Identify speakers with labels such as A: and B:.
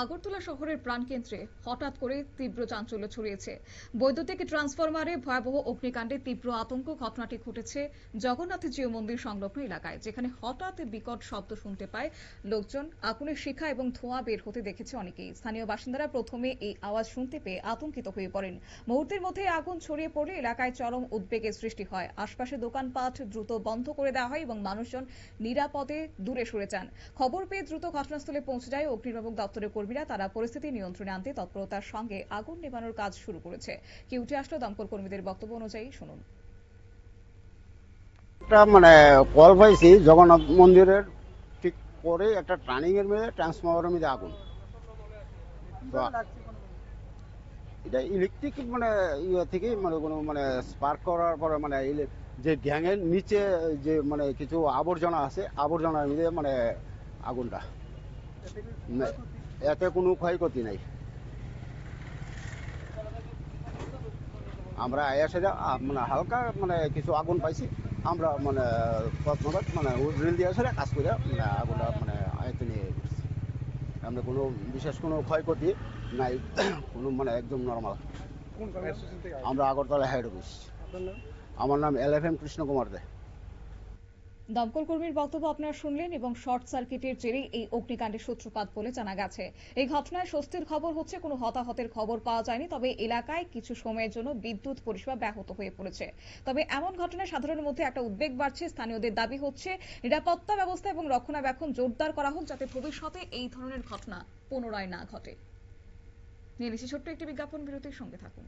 A: আগরতলা শহরের প্রাণকেন্দ্রে হঠাৎ করে তীব্র চাঞ্চল্য ছড়িয়েছে। বৈদ্যুতিক ট্রান্সফরমারে ভয়াবহ অগ্নিকাণ্ডে তীব্র আতঙ্ক। ঘটনাটি ঘটেছে জগন্নাথ জিউ মন্দির সংলগ্ন এলাকায়, যেখানে হঠাৎ বিকট শব্দ শুনতে পায় লোকজন। আগুনের শিখা এবং ধোঁয়া বের হতে দেখেছে অনেকেই। স্থানীয় বাসিন্দারা প্রথমে এই আওয়াজ শুনতে পেয়ে আতঙ্কিত হয়ে পড়েন। মুহূর্তের মধ্যে আগুন ছড়িয়ে পড়লে এলাকায় চরম উদ্বেগের সৃষ্টি হয়। আশপাশে দোকানপাট দ্রুত বন্ধ করে দেওয়া হয় এবং মানুষজন নিরাপদে দূরে সরে যান। খবর পেয়ে দ্রুত ঘটনাস্থলে পৌঁছে যায় অগ্নিনির্বাপক দপ্তরের কর্মীরা। তারা পরিস্থিতি নিয়ন্ত্রণে আনতে তৎপরতার সঙ্গে আগুন নেভানোর কাজ শুরু করেছে। কি উঠে আসলো দমকল কর্মীদের বক্তব্য অনুযায়ী শুনুন।
B: একটা কল পাইছি জগন্নাথ মন্দিরের ঠিক পরে একটা টার্নিং এর মধ্যে ট্রান্সফরমারের মধ্যে আগুন। তো এটা ইলেকট্রিক ইয়ে থেকে কোনো স্পার্ক করার পরে যে গ্যাংয়ের নিচে যে কিছু আবর্জনা আছে, আবর্জনার মধ্যে আগুনটা। এতে কোনো ক্ষয়ক্ষতি নাই। আমরা এসে হালকা কিছু আগুন পাইছি। আমরা তৎক্ষণাৎ ড্রিল দিয়ে এসে কাজ করে আগুনটা আয়ত্তে নিয়ে গেছি। আমরা কোনো বিশেষ কোনো ক্ষয়ক্ষতি নাই, কোনো একদম নর্মাল। আমরা আগরতলা হেড অফিস। আমার নাম LFM কৃষ্ণ কুমার দে।
A: দমকল কর্মীর বক্তব্য আপনারা শুনলেন এবং শর্ট সার্কিটের জেরেই এই অগ্নিকাণ্ডের সূত্রপাত বলে জানা গেছে। এই ঘটনায় স্বস্তির খবর হচ্ছে কোনো হতাহতের খবর পাওয়া যায়নি, তবে এলাকায় কিছু সময়ের জন্য বিদ্যুৎ পরিষেবা ব্যাহত হয়ে পড়েছে। তবে এমন ঘটনায় সাধারণের মধ্যে একটা উদ্বেগ বাড়ছে। স্থানীয়দের দাবি হচ্ছে নিরাপত্তা ব্যবস্থা এবং রক্ষণাবেক্ষণ জোরদার করা হোক, যাতে ভবিষ্যতে এই ধরনের ঘটনা পুনরায় না ঘটে। নিয়ে নিচ্ছি ছোট্ট একটি বিজ্ঞাপন বিরতির সঙ্গে থাকুন।